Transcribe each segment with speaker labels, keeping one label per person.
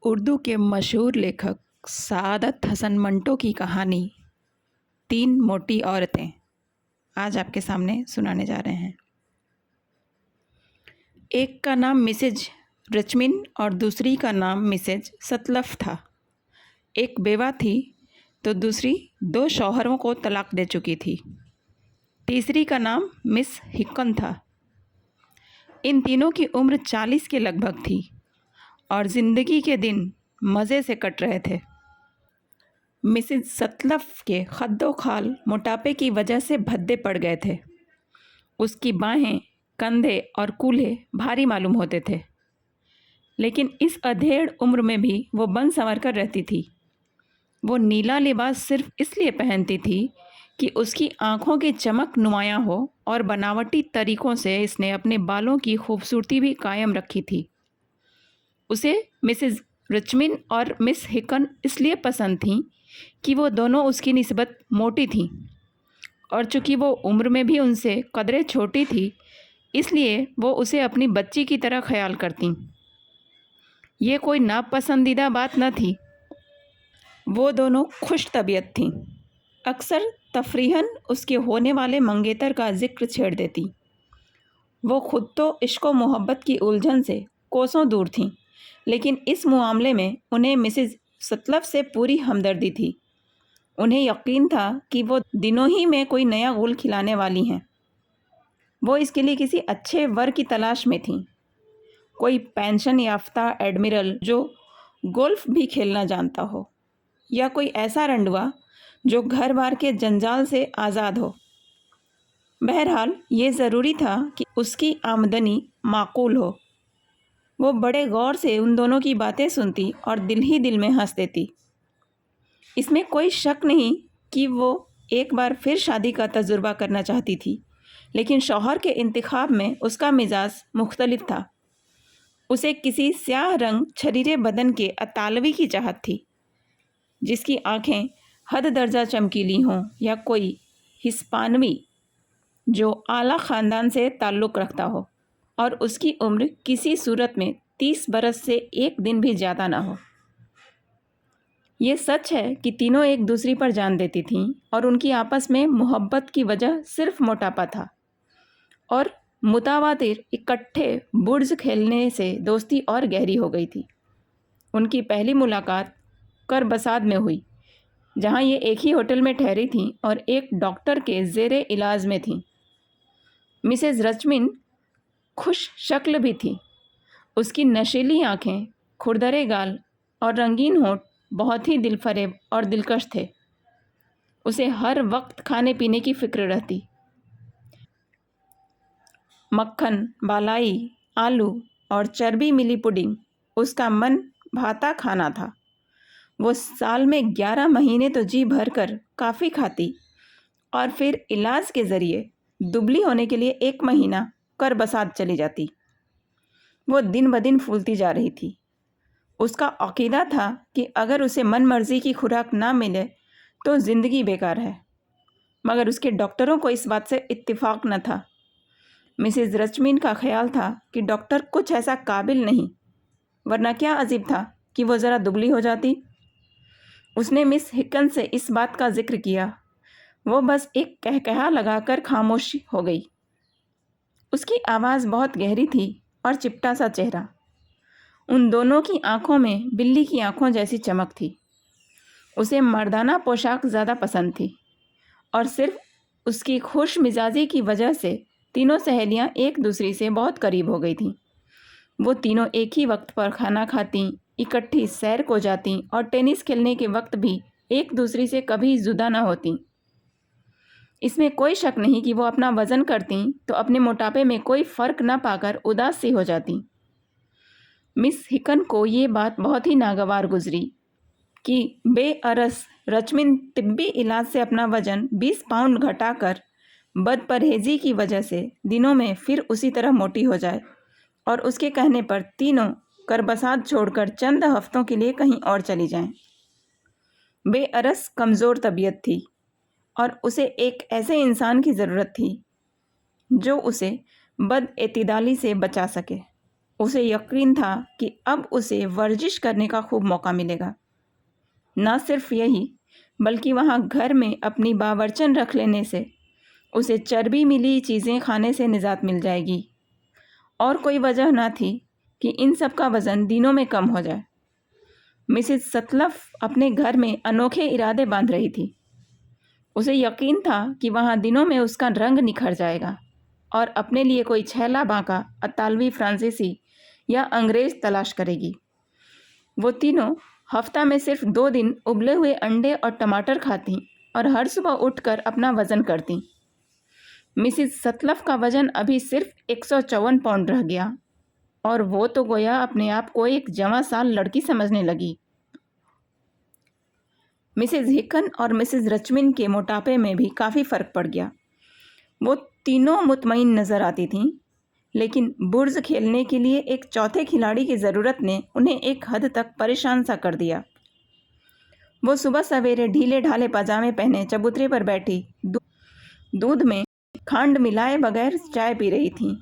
Speaker 1: उर्दू के मशहूर लेखक सआदत हसन मंटो की कहानी तीन मोटी औरतें आज आपके सामने सुनाने जा रहे हैं। एक का नाम मिसेज रचमिन और दूसरी का नाम मिसेज सतलफ था। एक बेवा थी तो दूसरी दो शौहरों को तलाक दे चुकी थी। तीसरी का नाम मिस हिक्कन था। इन तीनों की उम्र 40 के लगभग थी और ज़िंदगी के दिन मज़े से कट रहे थे। मिसेज सतलफ के खद्दो खाल मोटापे की वजह से भद्दे पड़ गए थे। उसकी बाहें, कंधे और कूल्हे भारी मालूम होते थे, लेकिन इस अधेड़ उम्र में भी वो बन संवर कर रहती थी। वो नीला लिबास सिर्फ इसलिए पहनती थी कि उसकी आँखों की चमक नुमायाँ हो और बनावटी तरीक़ों से इसने अपने बालों की खूबसूरती भी कायम रखी थी। उसे मिसेज रचमिन और मिस हिकन इसलिए पसंद थीं कि वो दोनों उसकी निस्बत मोटी थीं, और चूँकि वो उम्र में भी उनसे कदरे छोटी थी, इसलिए वो उसे अपनी बच्ची की तरह ख्याल करतीं। ये कोई नापसंदीदा बात न थी। वो दोनों खुश तबीयत थीं। अक्सर तफरीहन उसके होने वाले मंगेतर का जिक्र छेड़ देती। वो खुद तो इश्क व मोहब्बत की उलझन से कोसों दूर थीं, लेकिन इस मामले में उन्हें मिसेज सतलफ से पूरी हमदर्दी थी। उन्हें यकीन था कि वो दिनों ही में कोई नया गुल खिलाने वाली हैं। वो इसके लिए किसी अच्छे वर की तलाश में थीं। कोई पेंशन याफ्ता एडमिरल जो गोल्फ भी खेलना जानता हो, या कोई ऐसा रंडवा जो घर बार के जंजाल से आज़ाद हो। बहरहाल ये ज़रूरी था कि उसकी आमदनी माकूल हो। वो बड़े गौर से उन दोनों की बातें सुनती और दिल ही दिल में हंस देती। इसमें कोई शक नहीं कि वो एक बार फिर शादी का तजुर्बा करना चाहती थी, लेकिन शौहर के इंतखाब में उसका मिजाज मुख्तलिफ था। उसे किसी स्याह रंग छरीरे बदन के अतालवी की चाहत थी, जिसकी आँखें हद दर्जा चमकीली हों, या कोई हिस्पानवी जो आला ख़ानदान से ताल्लुक़ रखता हो और उसकी उम्र किसी सूरत में 30 बरस से एक दिन भी ज़्यादा ना हो। ये सच है कि तीनों एक दूसरी पर जान देती थीं और उनकी आपस में मोहब्बत की वजह सिर्फ मोटापा था, और मुतावातिर इकट्ठे बुर्ज खेलने से दोस्ती और गहरी हो गई थी। उनकी पहली मुलाकात करबसाद में हुई, जहाँ ये एक ही होटल में ठहरी थीं और एक डॉक्टर के ज़ेरे इलाज में थीं। मिसेज रचमिन खुश शक्ल भी थी। उसकी नशीली आँखें, खुरदरे गाल और रंगीन होंठ बहुत ही दिलफरेब और दिलकश थे। उसे हर वक्त खाने पीने की फ़िक्र रहती। मक्खन, बालाई, आलू और चर्बी मिली पुडिंग उसका मन भाता खाना था। वो साल में 11 महीने तो जी भर कर काफ़ी खाती और फिर इलाज के ज़रिए दुबली होने के लिए 1 महीना करबसाद चली जाती। वो दिन ब दिन फूलती जा रही थी। उसका अक़ीदा था कि अगर उसे मन मर्ज़ी की खुराक ना मिले तो ज़िंदगी बेकार है, मगर उसके डॉक्टरों को इस बात से इत्तेफाक न था। मिसेज रचमिन का ख्याल था कि डॉक्टर कुछ ऐसा काबिल नहीं, वरना क्या अजीब था कि वो ज़रा दुबली हो जाती। उसने मिस हिकन से इस बात का जिक्र किया। वो बस एक कहकहा लगाकर खामोश हो गई। उसकी आवाज़ बहुत गहरी थी और चिपटा सा चेहरा। उन दोनों की आंखों में बिल्ली की आंखों जैसी चमक थी। उसे मर्दाना पोशाक ज़्यादा पसंद थी, और सिर्फ उसकी खुश मिजाजी की वजह से तीनों सहेलियां एक दूसरी से बहुत करीब हो गई थीं। वो तीनों एक ही वक्त पर खाना खाती, इकट्ठी सैर को जाती और टेनिस खेलने के वक्त भी एक दूसरी से कभी जुदा ना होती। इसमें कोई शक नहीं कि वो अपना वज़न करती तो अपने मोटापे में कोई फ़र्क न पाकर उदास सी हो जाती। मिस हिकन को ये बात बहुत ही नागवार गुजरी कि बेअरस रचमिन तिब्बी इलाज से अपना वज़न 20 पाउंड घटाकर बदपरहेज़ी की वजह से दिनों में फिर उसी तरह मोटी हो जाए, और उसके कहने पर तीनों करबसाद छोड़कर चंद हफ्तों के लिए कहीं और चली जाएं। बेअरस कमज़ोर तबीयत थी और उसे एक ऐसे इंसान की ज़रूरत थी जो उसे बदएतिदाली से बचा सके। उसे यकीन था कि अब उसे वर्जिश करने का खूब मौका मिलेगा। न सिर्फ यही, बल्कि वहाँ घर में अपनी बावर्चन रख लेने से उसे चर्बी मिली चीज़ें खाने से निजात मिल जाएगी। और कोई वजह न थी कि इन सब का वज़न दिनों में कम हो जाए। मिसेस सतलफ अपने घर में अनोखे इरादे बांध रही थी। उसे यकीन था कि वहाँ दिनों में उसका रंग निखर जाएगा और अपने लिए कोई छैला बांका अतालवी फ्रांसीसी या अंग्रेज़ तलाश करेगी। वो तीनों हफ्ता में सिर्फ 2 दिन उबले हुए अंडे और टमाटर खाती और हर सुबह उठकर अपना वज़न करती। मिसेस सतलफ का वज़न अभी सिर्फ 154 पाउंड रह गया और वो तो गोया अपने आप को एक जवां साल लड़की समझने लगी। मिसेस हिकन और मिसेस रचमिन के मोटापे में भी काफ़ी फ़र्क पड़ गया। वो तीनों मुतमईन नज़र आती थीं, लेकिन बुर्ज खेलने के लिए एक चौथे खिलाड़ी की ज़रूरत ने उन्हें एक हद तक परेशान सा कर दिया। वो सुबह सवेरे ढीले ढाले पजामे पहने चबूतरे पर बैठी दूध में खंड मिलाए बगैर चाय पी रही थीं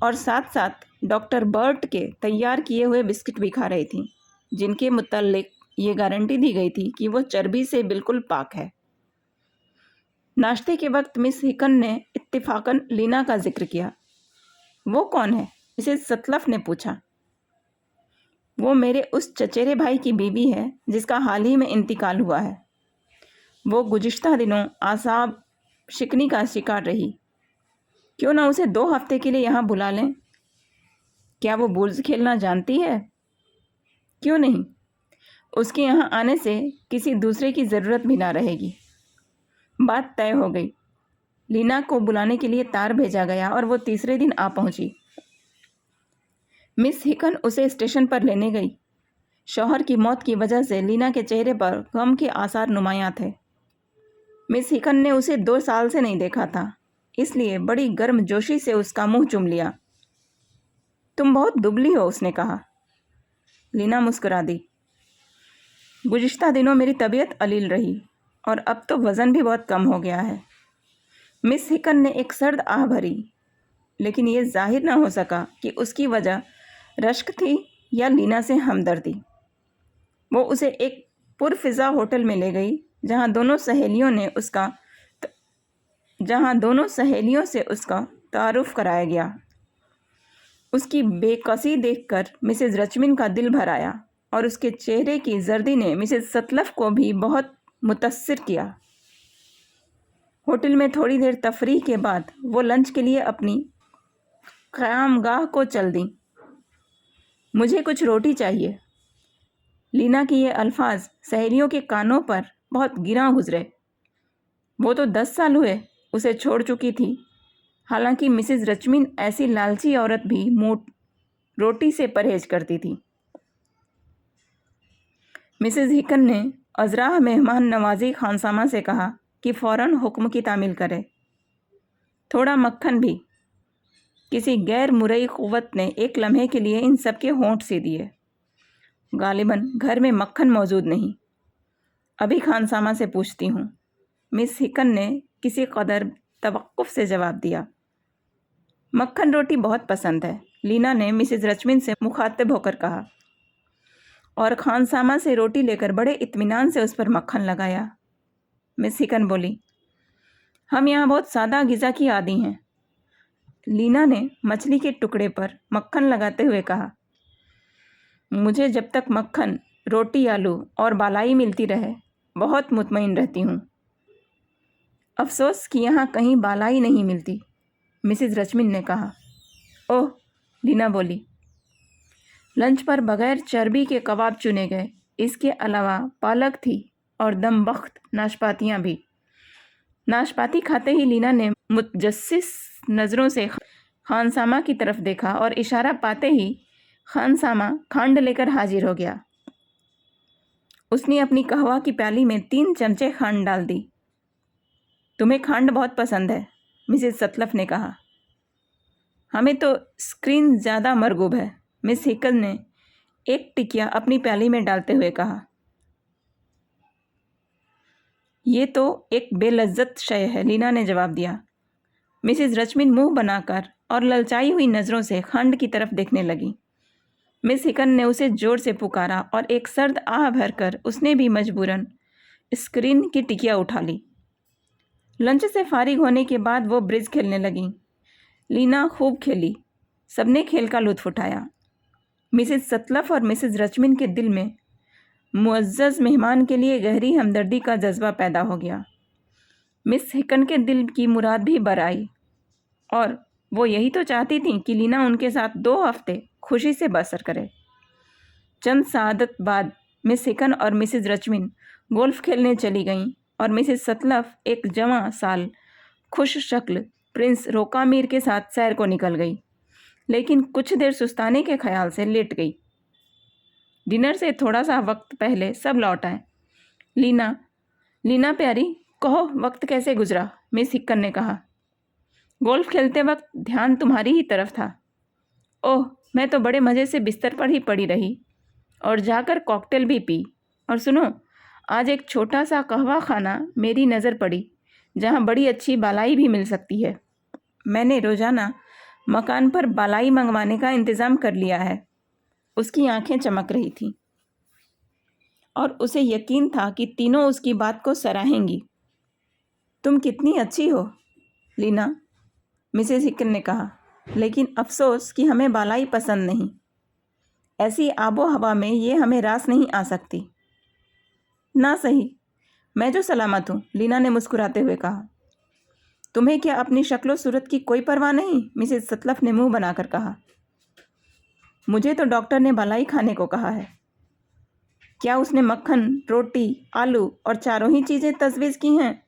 Speaker 1: और साथ साथ डॉक्टर बर्ट के तैयार किए हुए बिस्किट भी खा रही थीं, जिनके मुतल्लिक ये गारंटी दी गई थी कि वो चर्बी से बिल्कुल पाक है। नाश्ते के वक्त मिस हिकन ने इत्तेफाकन लीना का जिक्र किया। वो कौन है? मिसेस सतलफ ने पूछा। वो मेरे उस चचेरे भाई की बीवी है जिसका हाल ही में इंतकाल हुआ है। वो गुज़िश्ता दिनों आसाब शिकनी का शिकार रही। क्यों ना उसे 2 हफ्ते के लिए यहाँ बुला लें? क्या वो बुर्ज खेलना जानती है? क्यों नहीं, उसके यहाँ आने से किसी दूसरे की ज़रूरत भी ना रहेगी। बात तय हो गई। लीना को बुलाने के लिए तार भेजा गया और वो तीसरे दिन आ पहुंची। मिस हिकन उसे स्टेशन पर लेने गई। शौहर की मौत की वजह से लीना के चेहरे पर गम के आसार नुमायां थे। मिस हिकन ने उसे 2 साल से नहीं देखा था, इसलिए बड़ी गर्मजोशी से उसका मुंह चूम लिया। तुम बहुत दुबली हो, उसने कहा। लीना मुस्कुरा दी। गुज़िश्ता दिनों मेरी तबीयत अलील रही और अब तो वज़न भी बहुत कम हो गया है। मिस हिकन ने एक सर्द आह भरी, लेकिन ये जाहिर न हो सका कि उसकी वजह रश्क थी या लीना से हमदर्दी। वो उसे एक पुरफिज़ा होटल में ले गई जहाँ दोनों सहेलियों से उसका तारुफ कराया गया। उसकी बेकसी देखकर मिसेस रचमिन का दिल भर आया और उसके चेहरे की जर्दी ने मिसेस सतलफ को भी बहुत मुतस्सिर किया। होटल में थोड़ी देर तफरीह के बाद वो लंच के लिए अपनी क़यामगाह को चल दी। मुझे कुछ रोटी चाहिए। लीना के ये अल्फाज सहेलियों के कानों पर बहुत गिरां गुजरे। वो तो 10 साल हुए उसे छोड़ चुकी थी। हालांकि मिसेस रचमिन ऐसी लालची औरत भी रोटी से परहेज करती थी। मिसेस हिकन ने अज़रा मेहमान नवाजी खानसामा से कहा कि फ़ौरन हुक्म की तामील करे। थोड़ा मक्खन भी। किसी गैर मुरई क़ुव्वत ने एक लम्हे के लिए इन सब के होंठ सी दिए। गालिबन घर में मक्खन मौजूद नहीं। अभी खानसामा से पूछती हूँ। मिस हिकन ने किसी कदर तवक्कुफ़ से जवाब दिया। मक्खन रोटी बहुत पसंद है, लीना ने मिसेस रचमिन से मुखातिब होकर कहा और खानसामा से रोटी लेकर बड़े इत्मीनान से उस पर मक्खन लगाया। मिस हिकन बोली, हम यहाँ बहुत सादा ग़िज़ा की आदी हैं। लीना ने मछली के टुकड़े पर मक्खन लगाते हुए कहा, मुझे जब तक मक्खन, रोटी, आलू और बालाई मिलती रहे बहुत मुतमईन रहती हूँ। अफसोस कि यहाँ कहीं बालाई नहीं मिलती, मिसेस रचमिन ने कहा। ओह, लीना बोली। लंच पर बगैर चर्बी के कबाब चुने गए। इसके अलावा पालक थी और दमबख्त नाशपातियाँ भी। नाशपाती खाते ही लीना ने मुतजस्सिस नज़रों से खानसामा की तरफ देखा और इशारा पाते ही खानसामा खंड लेकर हाजिर हो गया। उसने अपनी कहवा की प्याली में 3 चमचे खंड डाल दी। तुम्हें खंड बहुत पसंद है, मिसेस सतलफ ने कहा। हमें तो स्क्रीन ज़्यादा मरगूब है, मिस हिकन ने एक टिकिया अपनी प्याली में डालते हुए कहा। ये तो एक बेलज्जत शय है, लीना ने जवाब दिया। मिसेस रचमिन मुंह बनाकर और ललचाई हुई नज़रों से खंड की तरफ देखने लगी। मिस हिकन ने उसे जोर से पुकारा और एक सर्द आह भरकर उसने भी मजबूरन स्क्रीन की टिकिया उठा ली। लंच से फारिग होने के बाद वो ब्रिज खेलने लगी। लीना खूब खेली, सबने खेल का लुत्फ उठाया। मिसेस सतलफ और मिसेस रचमिन के दिल में मुअज़्ज़ज़ मेहमान के लिए गहरी हमदर्दी का जज्बा पैदा हो गया। मिस हिकन के दिल की मुराद भी बर आई और वो यही तो चाहती थी कि लीना उनके साथ 2 हफ्ते खुशी से बसर करे। चंद सादत बाद मिस हिकन और मिसेस रचमिन गोल्फ खेलने चली गईं और मिसेस सतलफ एक जवां साल खुश शक्ल प्रिंस रोकामीर के साथ सैर को निकल गई, लेकिन कुछ देर सुस्ताने के ख्याल से लेट गई। डिनर से थोड़ा सा वक्त पहले सब लौट आए। लीना प्यारी, कहो वक्त कैसे गुजरा? मिस हिकन ने कहा। गोल्फ खेलते वक्त ध्यान तुम्हारी ही तरफ था। ओह, मैं तो बड़े मज़े से बिस्तर पर ही पड़ी रही और जाकर कॉकटेल भी पी। और सुनो, आज एक छोटा सा कहवा खाना मेरी नज़र पड़ी जहाँ बड़ी अच्छी बालाई भी मिल सकती है। मैंने रोज़ाना मकान पर बालाई मंगवाने का इंतज़ाम कर लिया है। उसकी आंखें चमक रही थीं और उसे यकीन था कि तीनों उसकी बात को सराहेंगी। तुम कितनी अच्छी हो लीना, मिसेस हिकन ने कहा, लेकिन अफसोस कि हमें बालाई पसंद नहीं। ऐसी आबो हवा में ये हमें रास नहीं आ सकती। ना सही, मैं जो सलामत हूँ, लीना ने मुस्कुराते हुए कहा। तुम्हें क्या अपनी शक्लो सूरत की कोई परवाह नहीं? मिसेस सतलफ ने मुंह बनाकर कहा। मुझे तो डॉक्टर ने बालाई खाने को कहा है। क्या उसने मक्खन, रोटी, आलू और चारों ही चीज़ें तजवीज़ की हैं?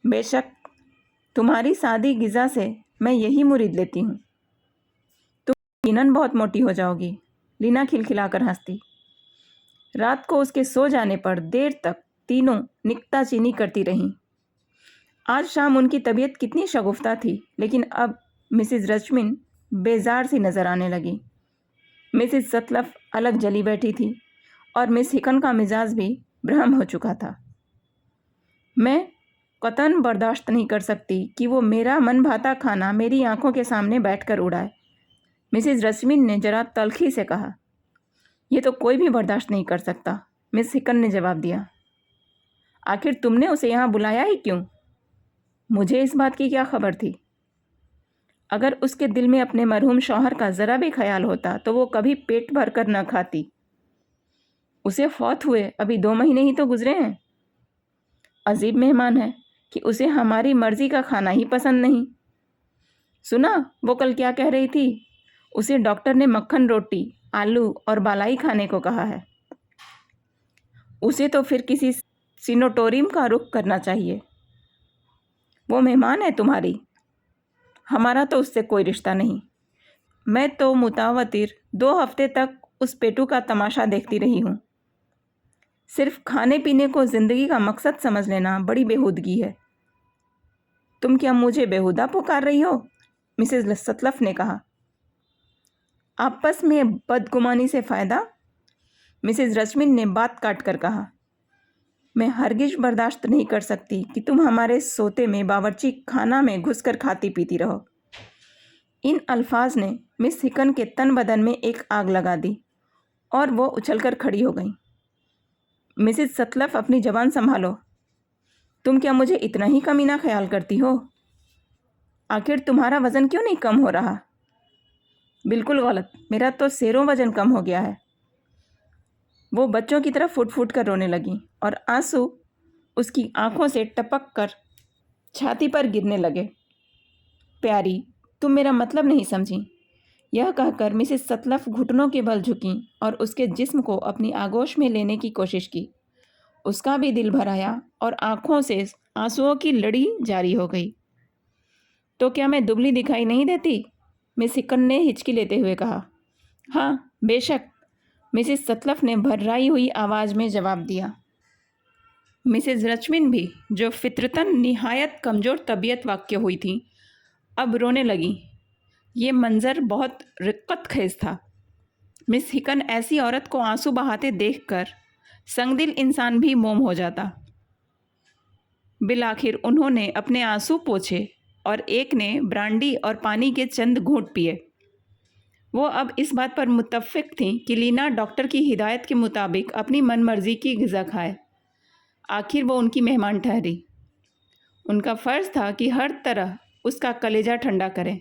Speaker 1: बेशक, तुम्हारी सादी गिज़ा से मैं यही मुरीद लेती हूँ। तुम यकीनन बहुत मोटी हो जाओगी, लीना खिलखिलाकर हंसती। रात को उसके सो जाने पर देर तक तीनों निक्ताचीनी करती रहीं। आज शाम उनकी तबीयत कितनी शगुफ्ता थी, लेकिन अब मिसेस रचमिन बेजार सी नज़र आने लगी। मिसेस सतलफ अलग जली बैठी थी और मिस हिकन का मिजाज भी ब्रह्म हो चुका था। मैं कतन बर्दाश्त नहीं कर सकती कि वो मेरा मन भाता खाना मेरी आंखों के सामने बैठकर उड़ाए, मिसेस रचमिन ने जरा तल्खी से कहा। ये तो कोई भी बर्दाश्त नहीं कर सकता, मिस हिकन ने जवाब दिया। आखिर तुमने उसे यहाँ बुलाया ही क्यों? मुझे इस बात की क्या खबर थी? अगर उसके दिल में अपने मरहूम शौहर का ज़रा भी ख्याल होता तो वो कभी पेट भर कर न खाती। उसे फौत हुए अभी 2 महीने ही तो गुजरे हैं। अजीब मेहमान है कि उसे हमारी मर्ज़ी का खाना ही पसंद नहीं। सुना वो कल क्या कह रही थी? उसे डॉक्टर ने मक्खन, रोटी, आलू और बालाई खाने को कहा है। उसे तो फिर किसी सिनोटोरियम का रुख करना चाहिए। वो मेहमान है तुम्हारी, हमारा तो उससे कोई रिश्ता नहीं। मैं तो मुतावतिर 2 हफ्ते तक उस पेटू का तमाशा देखती रही हूँ। सिर्फ खाने पीने को ज़िंदगी का मकसद समझ लेना बड़ी बेहूदगी है। तुम क्या मुझे बेहुदा पुकार रही हो? मिसेस सतलफ ने कहा। आपस में बदगुमानी से फ़ायदा? मिसेस रचमिन ने बात काट कर कहा। मैं हरगिज बर्दाश्त नहीं कर सकती कि तुम हमारे सोते में बावर्ची खाना में घुसकर खाती पीती रहो। इन अल्फाज ने मिस हिकन के तन बदन में एक आग लगा दी और वो उछलकर खड़ी हो गई। मिसेस सतलफ, अपनी जबान संभालो। तुम क्या मुझे इतना ही कमीना ख्याल करती हो? आखिर तुम्हारा वज़न क्यों नहीं कम हो रहा? बिल्कुल गलत, मेरा तो सेरों वज़न कम हो गया है। वो बच्चों की तरह फुट फुट कर रोने लगी और आंसू उसकी आंखों से टपक कर छाती पर गिरने लगे। प्यारी, तुम मेरा मतलब नहीं समझी। यह कहकर मिसेस सतलफ घुटनों के बल झुकीं और उसके जिस्म को अपनी आगोश में लेने की कोशिश की। उसका भी दिल भर आया और आंखों से आंसुओं की लड़ी जारी हो गई। तो क्या मैं दुबली दिखाई नहीं देती? मिस हिकन ने हिचकी लेते हुए कहा। हाँ, बेशक, मिसेस सतलफ ने भर्राई हुई आवाज़ में जवाब दिया। मिसेस रचमिन भी, जो फितरतन निहायत कमज़ोर तबीयत वाक़ हुई थी, अब रोने लगी। ये मंज़र बहुत रिक्कत खेज़ था। मिस हिकन ऐसी औरत को आंसू बहाते देखकर संगदिल इंसान भी मोम हो जाता। बिलाखिर उन्होंने अपने आंसू पोंछे और एक ने ब्रांडी और पानी के चंद घूंट पिए। वो अब इस बात पर मुत्तफ़िक़ थीं कि लीना डॉक्टर की हिदायत के मुताबिक अपनी मनमर्ज़ी की ग़िज़ा खाए। आखिर वो उनकी मेहमान ठहरी। उनका फ़र्ज़ था कि हर तरह उसका कलेजा ठंडा करें।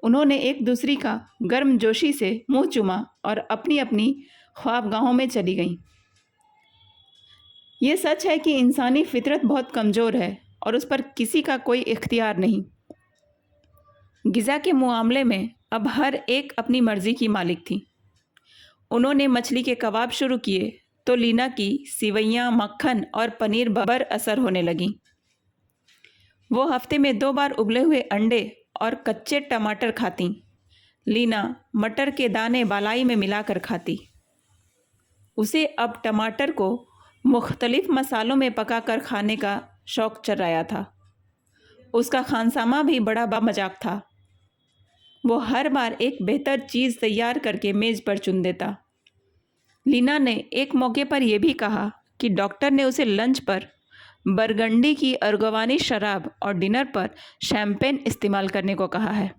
Speaker 1: उन्होंने एक दूसरी का गर्मजोशी से मुँह चूमा और अपनी अपनी ख्वाबगाहों में चली गईं। ये सच है कि इंसानी फ़ितरत बहुत कमज़ोर है और उस पर किसी का कोई इख्तियार नहीं। ग़िज़ा के मामले में अब हर एक अपनी मर्ज़ी की मालिक थी। उन्होंने मछली के कबाब शुरू किए तो लीना की सिवैयाँ, मक्खन और पनीर बर असर होने लगीं। वो हफ्ते में 2 बार उबले हुए अंडे और कच्चे टमाटर खातीं। लीना मटर के दाने बालाई में मिलाकर खाती। उसे अब टमाटर को मुख्तलिफ़ मसालों में पकाकर खाने का शौक़ चढ़ाया था। उसका खानसामा भी बड़ा बामज़ाक था। वो हर बार एक बेहतर चीज़ तैयार करके मेज़ पर चुन देता। लीना ने एक मौके पर यह भी कहा कि डॉक्टर ने उसे लंच पर बरगंडी की अर्गवानी शराब और डिनर पर शैम्पेन इस्तेमाल करने को कहा है।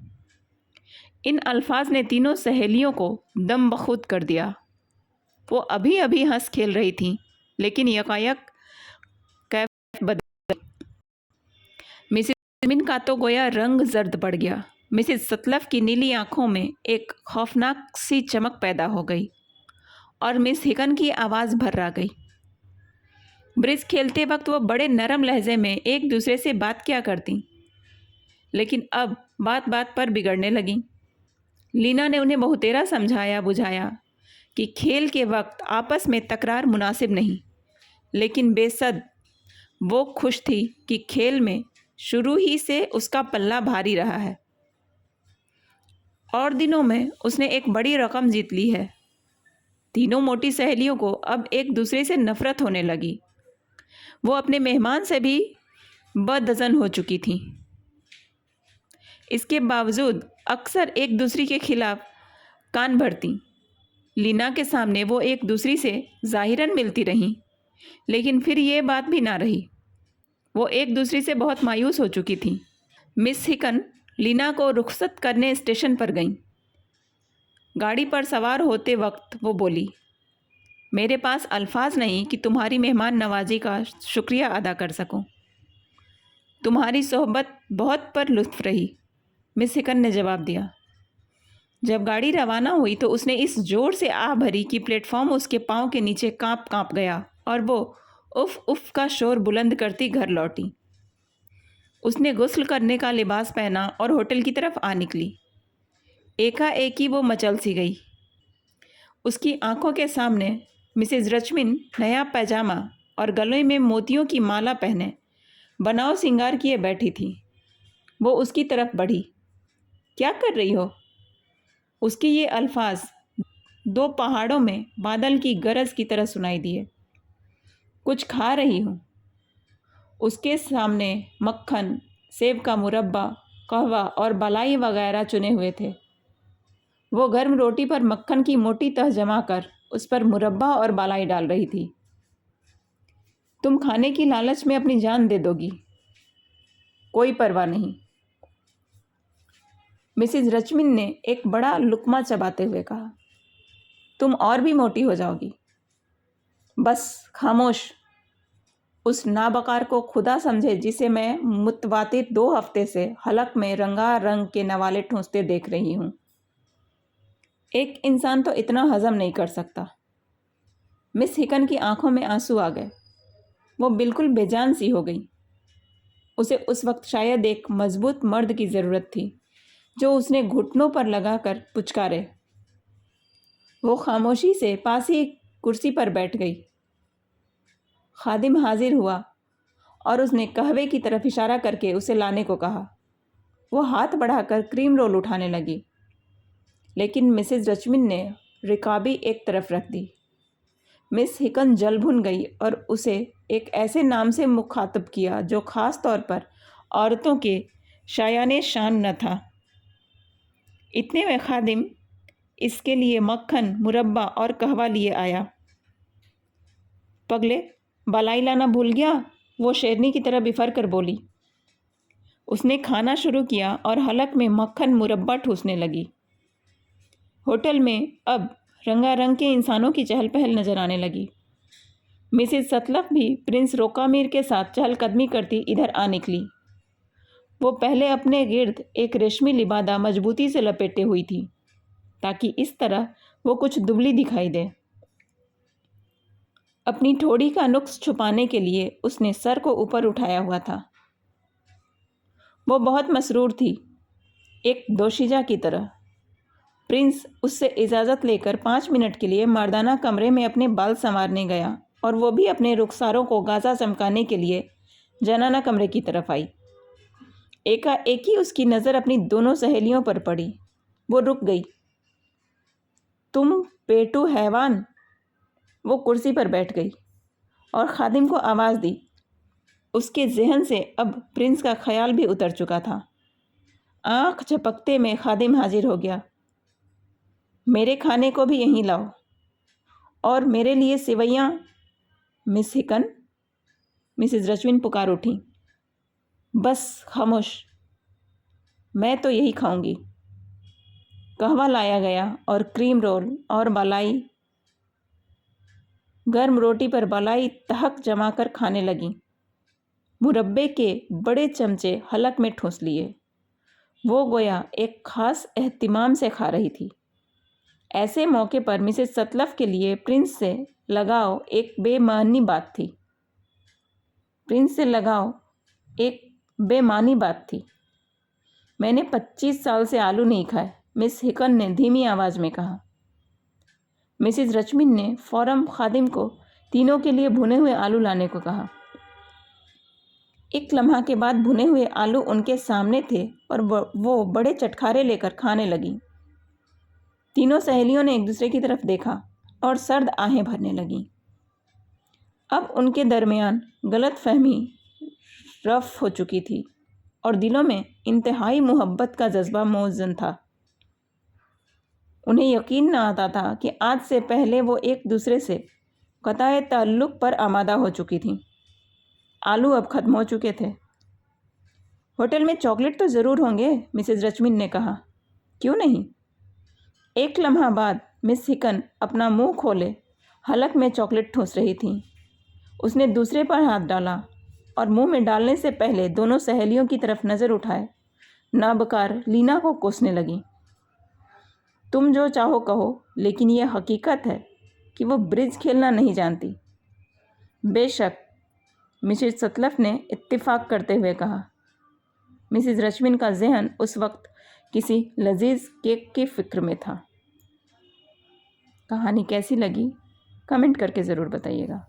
Speaker 1: इन अल्फाज ने तीनों सहेलियों को दम बखुद कर दिया। वो अभी अभी हंस खेल रही थीं, लेकिन यकायक कैफ बदल गई। मिसेस रश्मिन का तो गोया रंग जर्द पड़ गया। मिसेस सतलफ की नीली आंखों में एक खौफनाक सी चमक पैदा हो गई और मिस हिकन की आवाज़ भर्रा गई। ब्रिज खेलते वक्त वो बड़े नरम लहजे में एक दूसरे से बात किया करती, लेकिन अब बात बात पर बिगड़ने लगीं। लीना ने उन्हें बहुतेरा समझाया बुझाया कि खेल के वक्त आपस में तकरार मुनासिब नहीं, लेकिन बेसद वो खुश थी कि खेल में शुरू ही से उसका पल्ला भारी रहा है और दिनों में उसने एक बड़ी रकम जीत ली है। तीनों मोटी सहेलियों को अब एक दूसरे से नफ़रत होने लगी। वो अपने मेहमान से भी बददज़न हो चुकी थीं। इसके बावजूद अक्सर एक दूसरी के खिलाफ कान भरतीं। लीना के सामने वो एक दूसरी से ज़ाहिरन मिलती रहीं, लेकिन फिर ये बात भी ना रही। वो एक दूसरी से बहुत मायूस हो चुकी थीं। मिस हिकन लीना को रुखसत करने स्टेशन पर गईं। गाड़ी पर सवार होते वक्त वो बोली, मेरे पास अल्फाज नहीं कि तुम्हारी मेहमान नवाजी का शुक्रिया अदा कर सकूं। तुम्हारी सोहबत बहुत पर लुत्फ़ रही। मिस हिकन ने जवाब दिया। जब गाड़ी रवाना हुई तो उसने इस जोर से आह भरी कि प्लेटफॉर्म उसके पाँव के नीचे काँप गया और वो उफ़ उफ़ का शोर बुलंद करती घर लौटी। उसने गुस्ल करने का लिबास पहना और होटल की तरफ आ निकली। एकाएकी वो मचल सी गई। उसकी आंखों के सामने मिसेस रश्मिन नया पैजामा और गले में मोतियों की माला पहने बनाव सिंगार किए बैठी थी। वो उसकी तरफ बढ़ी। क्या कर रही हो? उसके ये अल्फाज 2 पहाड़ों में बादल की गरज की तरह सुनाई दिए। कुछ खा रही हूँ। उसके सामने मक्खन, सेब का मुरब्बा, कहवा और बालाई वगैरह चुने हुए थे। वो गर्म रोटी पर मक्खन की मोटी तह जमा कर उस पर मुरब्बा और बालाई डाल रही थी। तुम खाने की लालच में अपनी जान दे दोगी। कोई परवाह नहीं। मिसेस रश्मिन ने एक बड़ा लुक़मा चबाते हुए कहा, तुम और भी मोटी हो जाओगी। बस खामोश। उस नाबकार को खुदा समझे जिसे मैं मुतवातिर 2 हफ्ते से हलक में रंगारंग के नवाले ठूंसते देख रही हूँ। एक इंसान तो इतना हजम नहीं कर सकता। मिस हिकन की आंखों में आंसू आ गए। वो बिल्कुल बेजान सी हो गई। उसे उस वक्त शायद एक मजबूत मर्द की ज़रूरत थी जो उसने घुटनों पर लगाकर पुचकारे। वो खामोशी से पास ही कुर्सी पर बैठ गई। खादिम हाजिर हुआ और उसने कहवे की तरफ इशारा करके उसे लाने को कहा। वो हाथ बढ़ाकर क्रीम रोल उठाने लगी, लेकिन मिसेस रश्मिन ने रिकाबी एक तरफ रख दी। मिस हिकन जल भुन गई और उसे एक ऐसे नाम से मुखातब किया जो ख़ास तौर पर औरतों के शायाने शान न था। इतने में खादिम इसके लिए मक्खन, मुरब्बा और कहवा लिए आया। पगले, बालाई लाना भूल गया? वो शेरनी की तरह बिफर कर बोली। उसने खाना शुरू किया और हलक में मक्खन मुरब्बा ठूसने लगी। होटल में अब रंगारंग के इंसानों की चहल पहल नजर आने लगी। मिसेज सतलफ भी प्रिंस रोकामीर के साथ चहलकदमी करती इधर आ निकली। वो पहले अपने गिर्द एक रेशमी लिबादा मजबूती से लपेटे हुई थी ताकि इस तरह वो कुछ दुबली दिखाई दे। अपनी ठोड़ी का नुक्स छुपाने के लिए उसने सर को ऊपर उठाया हुआ था। वो बहुत मसरूर थी, एक दोशीजा की तरह। प्रिंस उससे इजाज़त लेकर 5 मिनट के लिए मर्दाना कमरे में अपने बाल संवारने गया और वो भी अपने रुखसारों को गाजा चमकाने के लिए जनाना कमरे की तरफ आई। एकाएक ही उसकी नज़र अपनी दोनों सहेलियों पर पड़ी। वो रुक गई। तुम पेटू हैवान! वो कुर्सी पर बैठ गई और खादिम को आवाज़ दी। उसके जहन से अब प्रिंस का ख्याल भी उतर चुका था। आँख झपकते में खादिम हाजिर हो गया। मेरे खाने को भी यहीं लाओ और मेरे लिए सेवैयाँ। मिस हिकन, मिसेज रचविन पुकार उठी। बस खामोश, मैं तो यही खाऊंगी। कहवा लाया गया और क्रीम रोल और बालाई। गर्म रोटी पर बालाई तहक जमाकर खाने लगी। मुरब्बे के बड़े चमचे हलक में ठूंस लिए। वो गोया एक खास एहतिमाम से खा रही थी। ऐसे मौके पर मिसेस सतलफ के लिए प्रिंस से लगाव एक बेमानी बात थी। बात थी। मैंने 25 साल से आलू नहीं खाए, मिस हिकन ने धीमी आवाज़ में कहा। मिसेज रचमिन ने फौरन खादिम को तीनों के लिए भुने हुए आलू लाने को कहा। एक लम्हा के बाद भुने हुए आलू उनके सामने थे और वो बड़े चटखारे लेकर खाने लगी। तीनों सहेलियों ने एक दूसरे की तरफ देखा और सर्द आहें भरने लगीं। अब उनके दरमियान गलतफहमी रफ हो चुकी थी और दिलों में इंतहाई मोहब्बत का जज्बा मौजूद था। उन्हें यकीन न आता था कि आज से पहले वो एक दूसरे से क़ताए ताल्लुक़ पर आमादा हो चुकी थीं। आलू अब ख़त्म हो चुके थे। होटल में चॉकलेट तो ज़रूर होंगे, मिसेज रचमिन ने कहा। क्यों नहीं? एक लम्हा बाद मिस हिकन अपना मुंह खोले हलक में चॉकलेट ठूंस रही थी। उसने दूसरे पर हाथ डाला और मुंह में डालने से पहले दोनों सहेलियों की तरफ नज़र उठाए नाबकार लीना को कोसने लगी। तुम जो चाहो कहो, लेकिन यह हकीकत है कि वो ब्रिज खेलना नहीं जानती। बेशक, मिसेज सतलफ ने इत्तेफाक करते हुए कहा। मिसेज रचमिन का जहन उस वक्त किसी लजीज केक की फ़िक्र में था। कहानी कैसी लगी कमेंट करके ज़रूर बताइएगा।